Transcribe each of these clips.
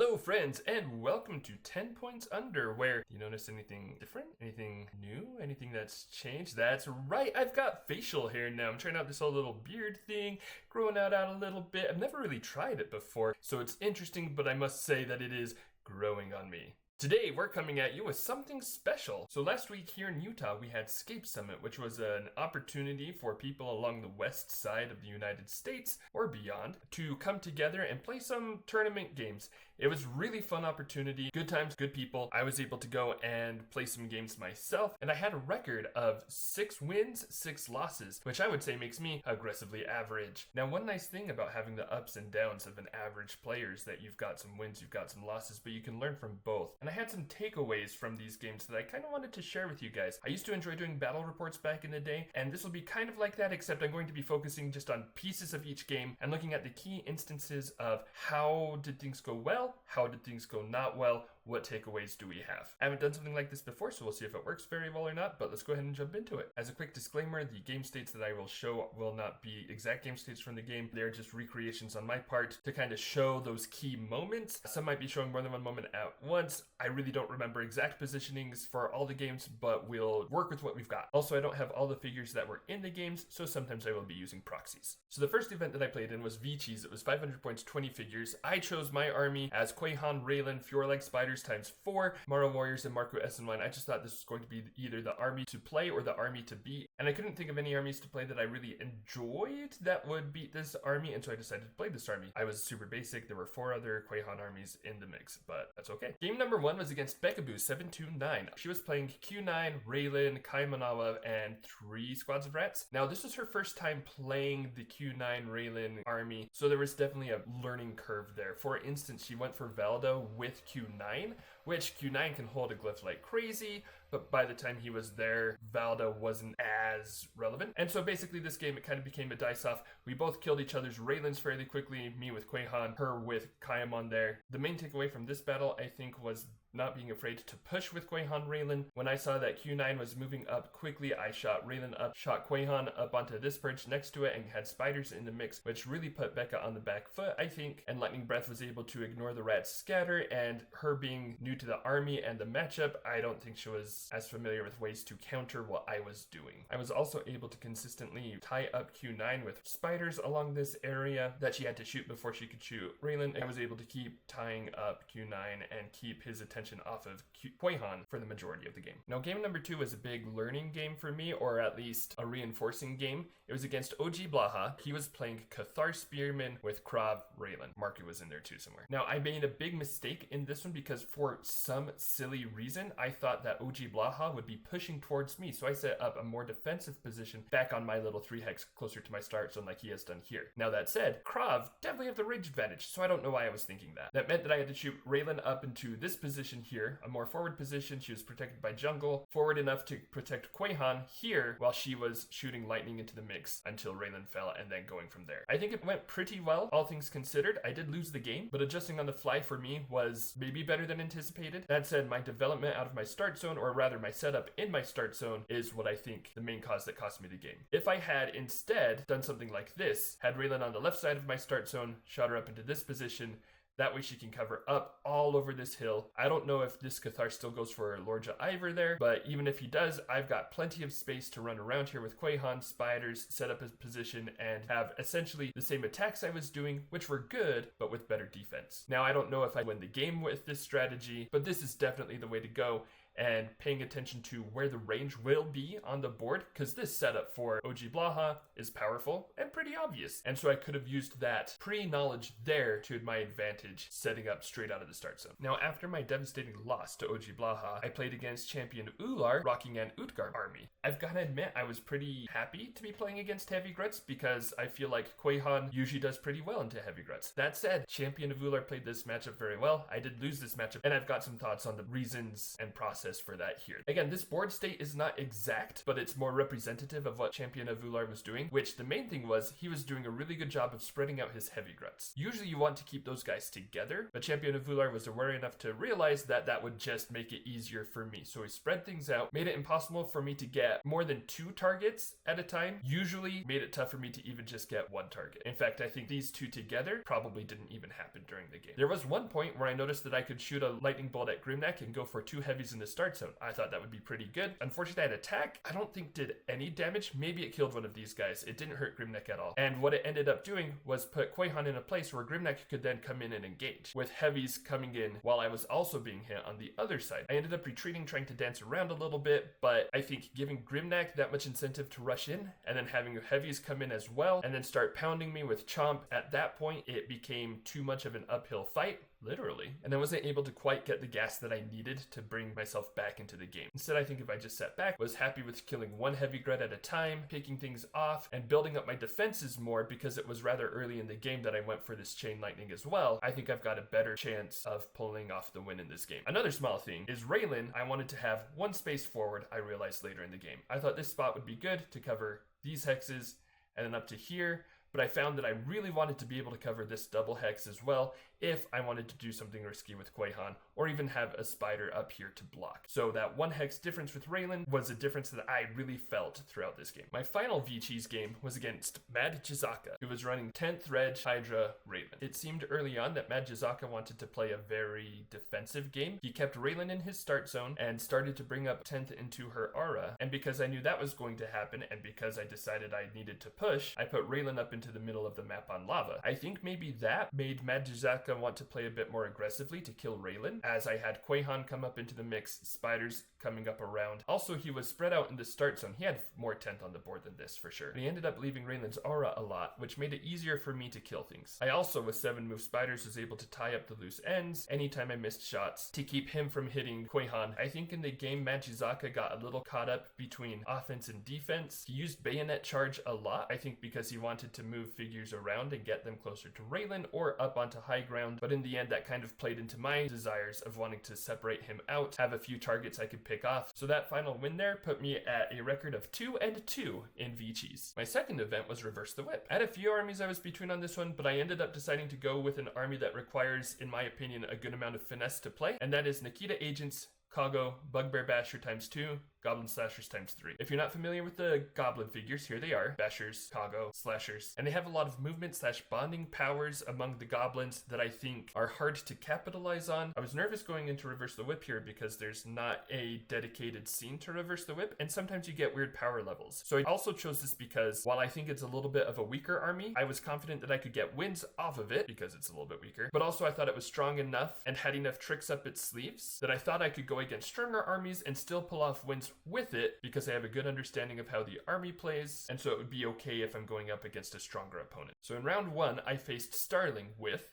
Hello friends and welcome to 10 Points Under, where you notice anything different? Anything new? Anything that's changed? That's right, I've got facial hair now. I'm trying out this whole little beard thing, growing out a little bit. I've never really tried it before, so it's interesting, but I must say that it is growing on me. Today, we're coming at you with something special. So last week here in Utah, we had Scape Summit, which was an opportunity for people along the west side of the United States or beyond to come together and play some tournament games. It was really fun opportunity, good times, good people. I was able to go and play some games myself, and I had a record of 6 wins, 6 losses, which I would say makes me aggressively average. Now, one nice thing about having the ups and downs of an average player is that you've got some wins, you've got some losses, but you can learn from both. And I had some takeaways from these games that I kind of wanted to share with you guys. I used to enjoy doing battle reports back in the day, and this will be kind of like that, except I'm going to be focusing just on pieces of each game and looking at the key instances of how did things go well, how did things go not well, what takeaways do we have? I haven't done something like this before, so we'll see if it works very well or not, but let's go ahead and jump into it. As a quick disclaimer, the game states that I will show will not be exact game states from the game. They're just recreations on my part to kind of show those key moments. Some might be showing more than one moment at once. I really don't remember exact positionings for all the games, but we'll work with what we've got. Also, I don't have all the figures that were in the games, so sometimes I will be using proxies. So the first event that I played in was VCheese. It was 500 points, 20 figures. I chose my army as Quahan, Raylan, Fjord-like Spiders times 4, Mara Warriors, and Marco SN1. I just thought this was going to be either the army to play or the army to beat, and I couldn't think of any armies to play that I really enjoyed that would beat this army, and so I decided to play this army. I was super basic. There were 4 other Quahan armies in the mix, but that's okay. Game number 1 was against Bekaboo 729. She was playing Q9, Raylan, Kaimanawa, and 3 squads of rats. Now, this was her first time playing the Q9 Raylan army, so there was definitely a learning curve there. For instance, she went for Valdo with Q9, which Q9 can hold a glyph like crazy, but by the time he was there, Valdo wasn't as relevant. And so basically this game, it kind of became a dice-off. We both killed each other's Raylans fairly quickly, me with Quahan, her with Kayamon there. The main takeaway from this battle, I think, was not being afraid to push with Quahan Raylan. When I saw that Q9 was moving up quickly, I shot Raylan up, shot Quahan up onto this perch next to it, and had spiders in the mix, which really put Becca on the back foot, I think, and Lightning Breath was able to ignore the rat's scatter, and her being new to the army and the matchup, I don't think she was as familiar with ways to counter what I was doing. I was also able to consistently tie up Q9 with spiders along this area that she had to shoot before she could shoot Raylan, and I was able to keep tying up Q9 and keep his attention off of Quahan for the majority of the game. Now, game number 2 was a big learning game for me, or at least a reinforcing game. It was against OG Blaha. He was playing Cathar Spearman with Krav Raylan. Marky was in there too somewhere. Now, I made a big mistake in this one because for some silly reason, I thought that OG Blaha would be pushing towards me, so I set up a more defensive position back on my little 3 hex closer to my start zone like he has done here. Now, that said, Krav definitely have the range advantage, so I don't know why I was thinking that. That meant that I had to shoot Raylan up into this position here, a more forward position. She was protected by jungle, forward enough to protect Quahan here, while she was shooting lightning into the mix until Raylan fell and then going from there. I think it went pretty well, all things considered. I did lose the game, but adjusting on the fly for me was maybe better than anticipated. That said, my development out of my start zone, or rather my setup in my start zone, is what I think the main cause that cost me the game. If I had instead done something like this, had Raylan on the left side of my start zone, shot her up into this position, that way she can cover up all over this hill. I don't know if this Cathar still goes for Lorja Ivor there, but even if he does, I've got plenty of space to run around here with Quahan, spiders, set up his position, and have essentially the same attacks I was doing, which were good, but with better defense. Now, I don't know if I win the game with this strategy, but this is definitely the way to go. And paying attention to where the range will be on the board, because this setup for OG Blaha is powerful and pretty obvious. And so I could have used that pre-knowledge there to my advantage, setting up straight out of the start zone. Now, after my devastating loss to OG Blaha, I played against champion Ular, rocking an Utgard army. I've got to admit, I was pretty happy to be playing against Heavy Gruts, because I feel like Quahan usually does pretty well into Heavy Gruts. That said, champion of Ular played this matchup very well. I did lose this matchup, and I've got some thoughts on the reasons and process process for that here. Again, this board state is not exact, but it's more representative of what Champion of Ular was doing, which the main thing was he was doing a really good job of spreading out his heavy gruts. Usually you want to keep those guys together, but Champion of Ular was aware enough to realize that that would just make it easier for me. So he spread things out, made it impossible for me to get more than 2 targets at a time, usually made it tough for me to even just get 1 target. In fact, I think these 2 together probably didn't even happen during the game. There was one point where I noticed that I could shoot a lightning bolt at Grimneck and go for 2 heavies in the start zone. I thought that would be pretty good. Unfortunately, that attack, I don't think did any damage. Maybe it killed one of these guys. It didn't hurt Grimneck at all. And what it ended up doing was put Quaihan in a place where Grimneck could then come in and engage, with heavies coming in while I was also being hit on the other side. I ended up retreating, trying to dance around a little bit, but I think giving Grimneck that much incentive to rush in, and then having heavies come in as well, and then start pounding me with Chomp, at that point, it became too much of an uphill fight, literally, and I wasn't able to quite get the gas that I needed to bring myself back into the game. Instead, I think if I just sat back, was happy with killing 1 heavy grit at a time, picking things off, and building up my defenses more because it was rather early in the game that I went for this chain lightning as well, I think I've got a better chance of pulling off the win in this game. Another small thing is Raylan, I wanted to have 1 space forward, I realized later in the game. I thought this spot would be good to cover these hexes and then up to here, but I found that I really wanted to be able to cover this double hex as well if I wanted to do something risky with Quaihan, or even have a spider up here to block. So that 1 hex difference with Raylan was a difference that I really felt throughout this game. My final VCheese game was against Mad Jizaka, who was running 10th Reg, Hydra, Raylan. It seemed early on that Mad Jizaka wanted to play a very defensive game. He kept Raylan in his start zone and started to bring up 10th into her aura, and because I knew that was going to happen, and because I decided I needed to push, I put Raylan up into the middle of the map on lava. I think maybe that made Mad Jizaka want to play a bit more aggressively to kill Raylan, as I had Quaihan come up into the mix, spiders coming up around. Also, he was spread out in the start zone. He had more 10th on the board than this for sure. But he ended up leaving Raylan's aura a lot, which made it easier for me to kill things. I also, with 7 move spiders, was able to tie up the loose ends anytime I missed shots to keep him from hitting Quaihan. I think in the game, Mad Jizaka got a little caught up between offense and defense. He used bayonet charge a lot, I think because he wanted to move figures around and get them closer to Raylan or up onto high ground, but in the end that kind of played into my desires of wanting to separate him out, have a few targets I could pick off. So that final win there put me at a record of 2-2 in VCheese. My second event was Reverse the Whip. I had a few armies I was between on this one, but I ended up deciding to go with an army that requires, in my opinion, a good amount of finesse to play, and that is Nikita Agents, Kago, Bugbear Basher ×2, Goblin Slashers ×3. If you're not familiar with the Goblin figures, here they are. Bashers, Kago, Slashers. And they have a lot of movement / bonding powers among the Goblins that I think are hard to capitalize on. I was nervous going into Reverse the Whip here because there's not a dedicated scene to Reverse the Whip, and sometimes you get weird power levels. So I also chose this because while I think it's a little bit of a weaker army, I was confident that I could get wins off of it because it's a little bit weaker, but also I thought it was strong enough and had enough tricks up its sleeves that I thought I could go against stronger armies and still pull off wins with it because I have a good understanding of how the army plays, and so it would be okay if I'm going up against a stronger opponent. So in round 1, I faced Starling with...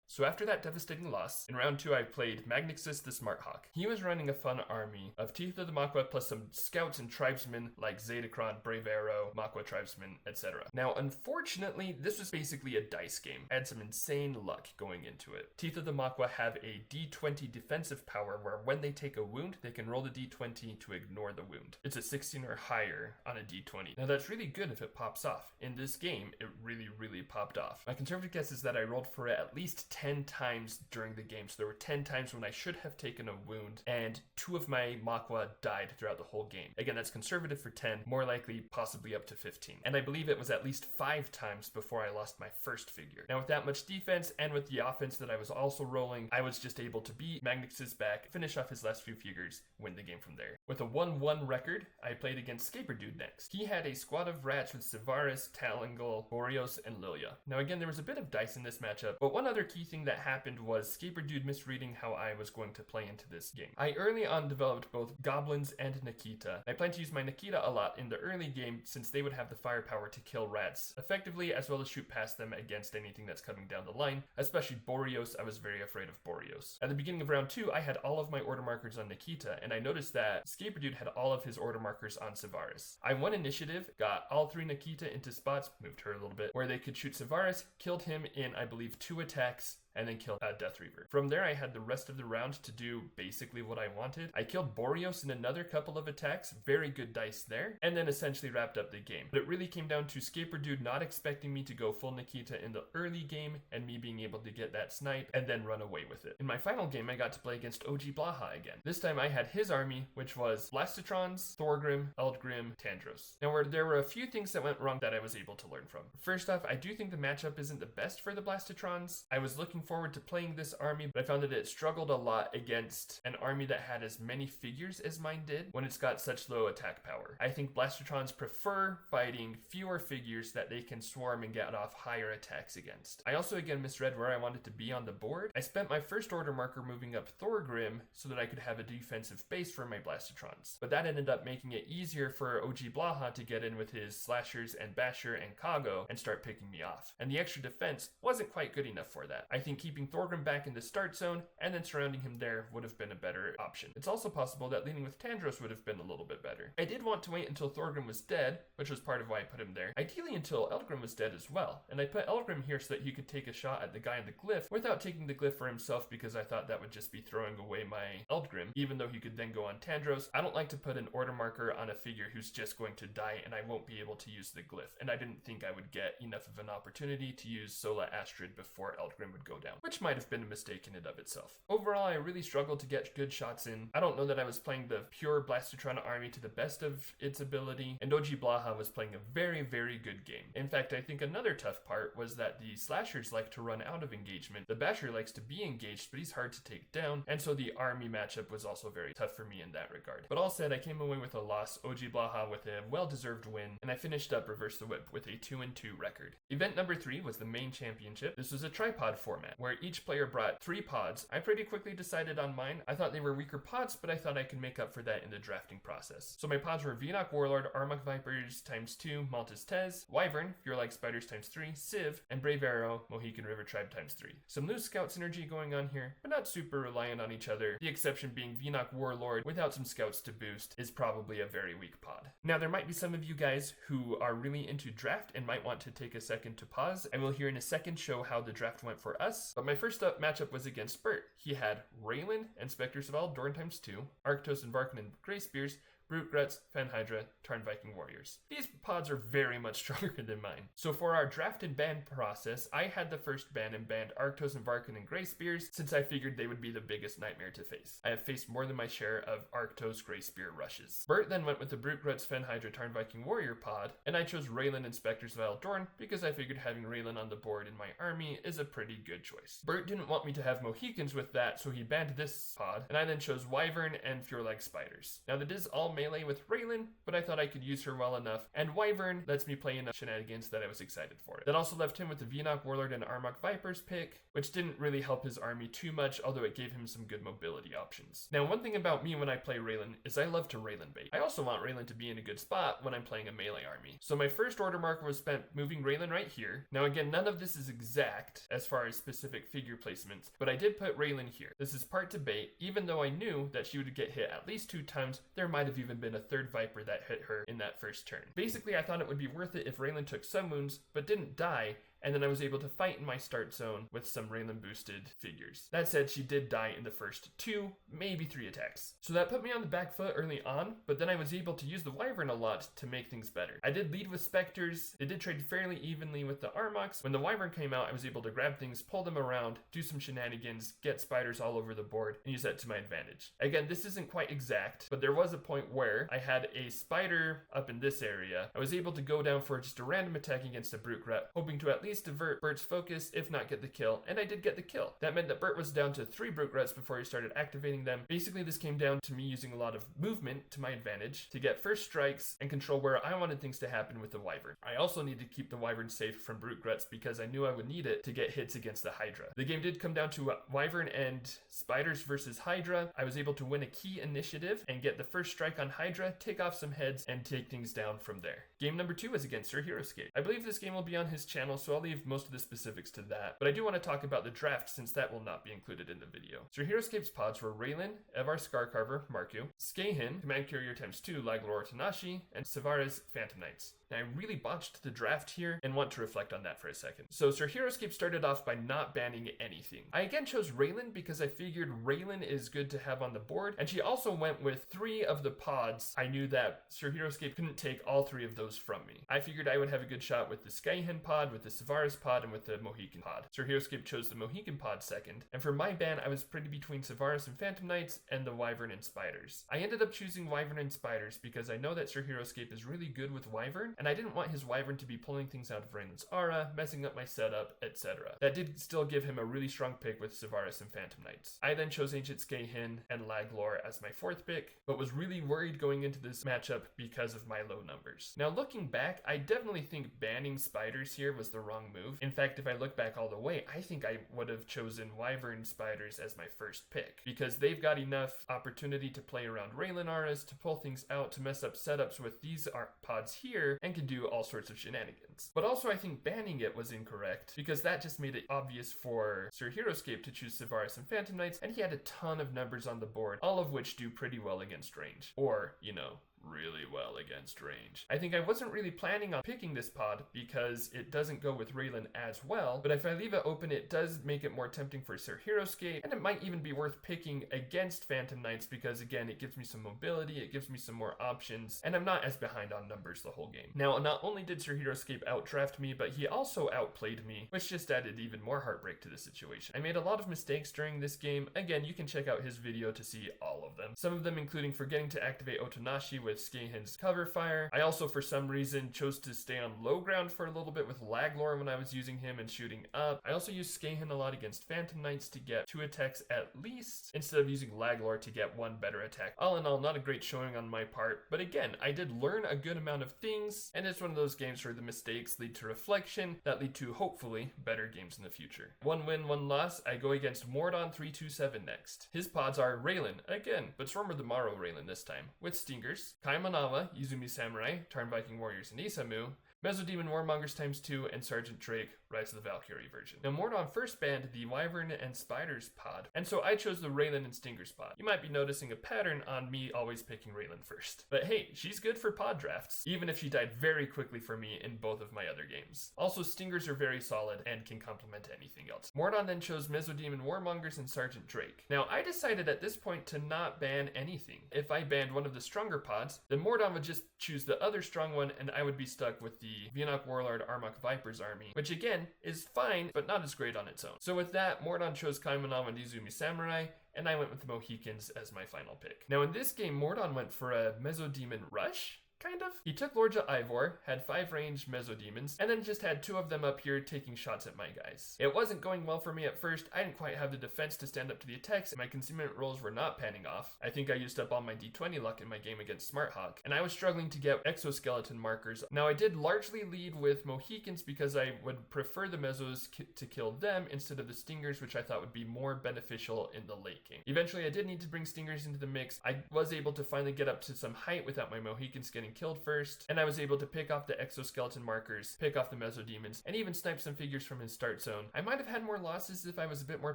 So after that devastating loss, in round 2 I played Magnixus the Smart Hawk. He was running a fun army of Teeth of the Makwa plus some scouts and tribesmen like Zetacron, Brave Arrow, Makwa tribesmen, etc. Now unfortunately, this was basically a dice game. I had some insane luck going into it. Teeth of the Makwa have a D20 defensive power where when they take a wound, they can roll the D20 to ignore the wound. It's a 16 or higher on a D20. Now that's really good if it pops off. In this game, it really popped off. My conservative guess is that I rolled for it at least 10 times during the game. So there were 10 times when I should have taken a wound, and 2 of my Makwa died throughout the whole game. Again, that's conservative for 10, more likely possibly up to 15. And I believe it was at least 5 times before I lost my first figure. Now with that much defense and with the offense that I was also rolling, I was just able to beat Magnix's back, finish off his last few figures, win the game from there. With a 1-1 record, I played against Scaper Dude next. He had a squad of rats with Sivaris, Talangal, Boreos, and Lilia. Now again, there was a bit of dice in this matchup, but one other key thing that happened was Scaper Dude misreading how I was going to play into this game. I early on developed both Goblins and Nikita. I plan to use my Nikita a lot in the early game since they would have the firepower to kill rats effectively, as well as shoot past them against anything that's coming down the line, especially Boreos. I was very afraid of Boreos. At the beginning of round 2, I had all of my order markers on Nikita, and I noticed that Scaper Dude had all of his order markers on Sivaris. I won initiative, got all 3 Nikita into spots, moved her a little bit, where they could shoot Sivaris, killed him in, I believe, 2 attacks, and then killed a Death Reaver. From there, I had the rest of the round to do basically what I wanted. I killed Boreos in another couple of attacks, very good dice there, and then essentially wrapped up the game. But it really came down to Scaper Dude not expecting me to go full Nikita in the early game, and me being able to get that snipe and then run away with it. In my final game, I got to play against OG Blaha again. This time I had his army, which was Blastotrons, Thorgrim, Eldgrim, Tandros. Now there were a few things that went wrong that I was able to learn from. First off, I do think the matchup isn't the best for the Blastotrons. I was looking forward to playing this army, but I found that it struggled a lot against an army that had as many figures as mine did when it's got such low attack power. I think Blastotrons prefer fighting fewer figures that they can swarm and get off higher attacks against. I also again misread where I wanted to be on the board. I spent my first order marker moving up Thorgrim so that I could have a defensive base for my Blastotrons, but that ended up making it easier for OG Blaha to get in with his Slashers and Basher and Kago and start picking me off. And the extra defense wasn't quite good enough for that. I think keeping Thorgrim back in the start zone and then surrounding him there would have been a better option. It's also possible that leading with Tandros would have been a little bit better. I did want to wait until Thorgrim was dead, which was part of why I put him there. Ideally until Eldgrim was dead as well, and I put Eldgrim here so that he could take a shot at the guy in the glyph without taking the glyph for himself, because I thought that would just be throwing away my Eldgrim, even though he could then go on Tandros. I don't like to put an order marker on a figure who's just going to die and I won't be able to use the glyph, and I didn't think I would get enough of an opportunity to use Sola Astrid before Eldgrim would go down, which might have been a mistake in and of itself. Overall, I really struggled to get good shots in. I don't know that I was playing the pure Blastotron army to the best of its ability, and OG Blaha was playing a very, very good game. In fact, I think another tough part was that the Slashers like to run out of engagement. The Basher likes to be engaged, but he's hard to take down, and so the army matchup was also very tough for me in that regard. But all said, I came away with a loss, OG Blaha with a well-deserved win, and I finished up Reverse the Whip with a 2-2 record. Event number 3 was the main championship. This was a tripod format, where each player brought 3 pods. I pretty quickly decided on mine. I thought they were weaker pods, but I thought I could make up for that in the drafting process. So my pods were Venok Warlord, Armok Vipers ×2, Maltese Tez, Wyvern, Fear Like Spiders ×3, Civ, and Brave Arrow, Mohican River Tribe ×3. Some loose scout synergy going on here, but not super reliant on each other. The exception being Venok Warlord without some scouts to boost is probably a very weak pod. Now there might be some of you guys who are really into draft and might want to take a second to pause. I will here in a second show how the draft went for us, but my first up matchup was against Bert. He had Raylan and Spectres of Aldorn ×2, Arctos and Varkin and Grey Spears, Brute Gruts, Fen Hydra, Tarn Viking Warriors. These pods are very much stronger than mine. So for our draft and ban process, I had the first ban and banned Arctos and Varkin and Grey Spears since I figured they would be the biggest nightmare to face. I have faced more than my share of Arctos Grey Spear rushes. Bert then went with the Brute Gruts, Fen Hydra, Tarn Viking Warrior pod, and I chose Raylan and Spectres of Aldorn because I figured having Raylan on the board in my army is a pretty good choice. Bert didn't want me to have Mohicans with that, so he banned this pod, and I then chose Wyvern and Fear Like Spiders. Now that is all melee with Raylan, but I thought I could use her well enough, and Wyvern lets me play enough shenanigans that I was excited for it. That also left him with the Venok Warlord and Armok Vipers pick, which didn't really help his army too much, although it gave him some good mobility options. Now one thing about me when I play Raylan is I love to Raylan bait. I also want Raylan to be in a good spot when I'm playing a melee army. So my first order marker was spent moving Raylan right here. Now again, none of this is exact as far as specific figure placements, but I did put Raylan here. This is part to bait, even though I knew that she would get hit at least 2 times. There might have even been a third Viper that hit her in that first turn. Basically, I thought it would be worth it if Raylan took some wounds, but didn't die, and then I was able to fight in my start zone with some Raylan boosted figures. That said, she did die in the first 2, maybe 3 attacks. So that put me on the back foot early on, but then I was able to use the Wyvern a lot to make things better. I did lead with Spectres. They did trade fairly evenly with the Armoks. When the Wyvern came out, I was able to grab things, pull them around, do some shenanigans, get spiders all over the board, and use that to my advantage. Again, this isn't quite exact, but there was a point where I had a spider up in this area. I was able to go down for just a random attack against a Brute Grat, hoping to at least divert Bert's focus, if not get the kill, and I did get the kill. That meant that Bert was down to 3 Brute Grats before he started activating them. Basically, this came down to me using a lot of movement to my advantage to get first strikes and control where I wanted things to happen with the Wyvern. I also needed to keep the Wyvern safe from Brute Grats because I knew I would need it to get hits against the Hydra. The game did come down to Wyvern and Spiders versus Hydra. I was able to win a key initiative and get the first strike on Hydra, take off some heads, and take things down from there. Game number 2 was against Sir Heroescape. I believe this game will be on his channel, so I'll leave most of the specifics to that, but I do want to talk about the draft since that will not be included in the video. Sir Heroescape's pods were Raylan, Evar Scarcarver, Marku, Skahin, Command Carrier ×2, Laglor Tanashi, and Savara's Phantom Knights. and I really botched the draft here and want to reflect on that for a second. So Sir Heroescape started off by not banning anything. I again chose Raylan because I figured Raylan is good to have on the board, and she also went with 3 of the pods. I knew that Sir Heroescape couldn't take all 3 of those from me. I figured I would have a good shot with the Skyhen pod, with the Savaris pod, and with the Mohican pod. Sir Heroescape chose the Mohican pod second, and for my ban I was pretty between Savaris and Phantom Knights and the Wyvern and Spiders. I ended up choosing Wyvern and Spiders because I know that Sir Heroescape is really good with Wyvern, and I didn't want his Wyvern to be pulling things out of Raylan's aura, messing up my setup, etc. That did still give him a really strong pick with Savaris and Phantom Knights. I then chose Ancient Scahen and Laglor as my 4th pick, but was really worried going into this matchup because of my low numbers. Now looking back, I definitely think banning Spiders here was the wrong move. In fact, if I look back all the way, I think I would have chosen Wyvern Spiders as my first pick, because they've got enough opportunity to play around Raylan auras, to pull things out, to mess up setups with these pods here, and can do all sorts of shenanigans. But also I think banning it was incorrect, because that just made it obvious for Sir Heroescape to choose Savaris and Phantom Knights, and he had a ton of numbers on the board, all of which do pretty well against range. Or, you know, really well against range. I think I wasn't really planning on picking this pod because it doesn't go with Raylan as well, but if I leave it open, it does make it more tempting for Sir Heroescape, and it might even be worth picking against Phantom Knights because, again, it gives me some mobility, it gives me some more options, and I'm not as behind on numbers the whole game. Now, not only did Sir Heroescape outdraft me, but he also outplayed me, which just added even more heartbreak to the situation. I made a lot of mistakes during this game. Again, you can check out his video to see all of them. Some of them including forgetting to activate Otonashi with Scahen's cover fire. I also, for some reason, chose to stay on low ground for a little bit with Laglor when I was using him and shooting up. I also used Scahen a lot against Phantom Knights to get 2 attacks at least, instead of using Laglor to get 1 better attack. All in all, not a great showing on my part, but again, I did learn a good amount of things, and it's one of those games where the mistakes lead to reflection that lead to, hopefully, better games in the future. 1 win, 1 loss. I go against Mordon327 next. His pods are Raylan, again, but Stormer the Morrow Raylan this time, with Stingers, Kaimanawa, Izumi Samurai, Tarn Viking Warriors, and Isamu, Mesodemon Warmongers ×2, and Sergeant Drake, Rise of the Valkyrie version. Now, Mordon first banned the Wyvern and Spiders pod, and so I chose the Raylan and Stingers pod. You might be noticing a pattern on me always picking Raylan first. But hey, she's good for pod drafts, even if she died very quickly for me in both of my other games. Also, Stingers are very solid and can complement anything else. Mordon then chose Mesodemon Warmongers and Sergeant Drake. Now, I decided at this point to not ban anything. If I banned one of the stronger pods, then Mordon would just choose the other strong one, and I would be stuck with the Vienok Warlord Armok Vipers army, which again is fine, but not as great on its own. So with that, Mordon chose Kaimanawa and Izumi Samurai, and I went with the Mohicans as my final pick. Now in this game, Mordon went for a Mesodemon Rush? Kind of. He took Lordja Ivor, had 5 ranged Mesodemons, and then just had 2 of them up here taking shots at my guys. It wasn't going well for me at first. I didn't quite have the defense to stand up to the attacks, and my concealment rolls were not panning off. I think I used up all my D20 luck in my game against Smarthawk, and I was struggling to get exoskeleton markers. Now I did largely lead with Mohicans because I would prefer the Mesos to kill them instead of the Stingers, which I thought would be more beneficial in the late game. Eventually I did need to bring Stingers into the mix. I was able to finally get up to some height without my Mohicans getting killed first, and I was able to pick off the exoskeleton markers, pick off the Mesodemons, and even snipe some figures from his start zone. I might have had more losses if I was a bit more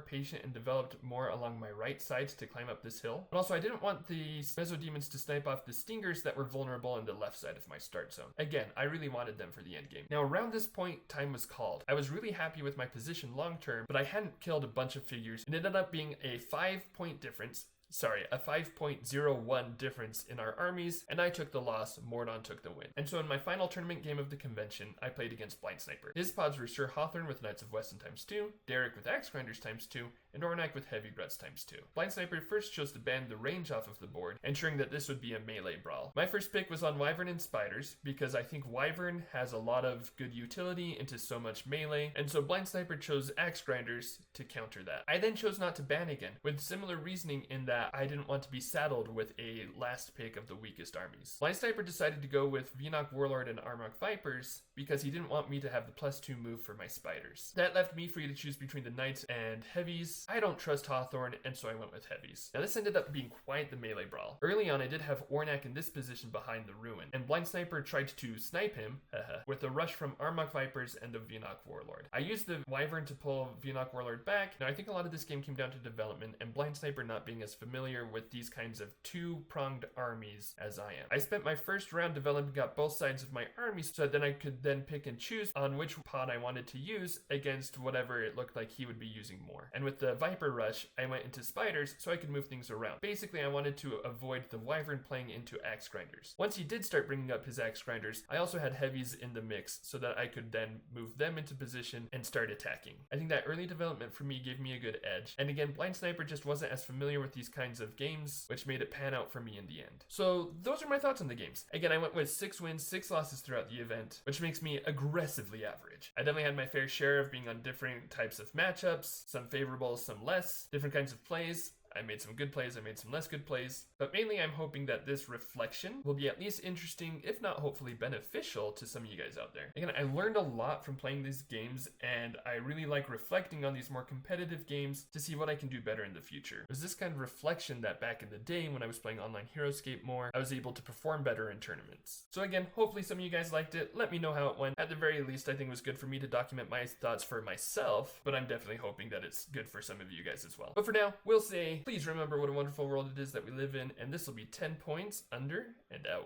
patient and developed more along my right sides to climb up this hill. But also I didn't want the Mesodemons to snipe off the Stingers that were vulnerable on the left side of my start zone. Again, I really wanted them for the end game. Now around this point, time was called. I was really happy with my position long term, but I hadn't killed a bunch of figures. It ended up being a 5-point difference. Sorry, a 5.01 difference in our armies, and I took the loss, Mordon took the win. And so in my final tournament game of the convention, I played against Blind Sniper. His pods were Sir Hawthorne with Knights of Weston ×2, Derek with Axe Grinders ×2, and Ornak with Heavy Gruts ×2. Blind Sniper first chose to ban the range off of the board, ensuring that this would be a melee brawl. My first pick was on Wyvern and Spiders, because I think Wyvern has a lot of good utility into so much melee, and so Blind Sniper chose Axe Grinders to counter that. I then chose not to ban again, with similar reasoning in that I didn't want to be saddled with a last pick of the weakest armies. Blind Sniper decided to go with Vienok Warlord and Armok Vipers because he didn't want me to have the +2 move for my Spiders. That left me free to choose between the Knights and Heavies. I don't trust Hawthorne, and so I went with Heavies. Now this ended up being quite the melee brawl. Early on I did have Ornak in this position behind the ruin, and Blind Sniper tried to snipe him with a rush from Armok Vipers and the Vienok Warlord. I used the Wyvern to pull Vienok Warlord back. Now I think a lot of this game came down to development and Blind Sniper not being as familiar familiar with these kinds of two-pronged armies as I am. I spent my first round developing up both sides of my army so that then I could then pick and choose on which pawn I wanted to use against whatever it looked like he would be using more. And with the Viper Rush, I went into spiders so I could move things around. Basically, I wanted to avoid the Wyvern playing into axe grinders. Once he did start bringing up his axe grinders, I also had heavies in the mix so that I could then move them into position and start attacking. I think that early development for me gave me a good edge. And again, Blind Sniper just wasn't as familiar with these kinds of games, which made it pan out for me in the end. So those are my thoughts on the games. Again, I went with 6 wins, 6 losses throughout the event, which makes me aggressively average. I definitely had my fair share of being on different types of matchups, some favorable, some less, different kinds of plays. I made some good plays, I made some less good plays, but mainly I'm hoping that this reflection will be at least interesting, if not hopefully beneficial to some of you guys out there. Again, I learned a lot from playing these games, and I really like reflecting on these more competitive games to see what I can do better in the future. It was this kind of reflection that back in the day when I was playing online HeroScape more, I was able to perform better in tournaments. So again, hopefully some of you guys liked it. Let me know how it went. At the very least, I think it was good for me to document my thoughts for myself, but I'm definitely hoping that it's good for some of you guys as well. But for now, we'll say, please remember what a wonderful world it is that we live in, and this will be 10 points under and out.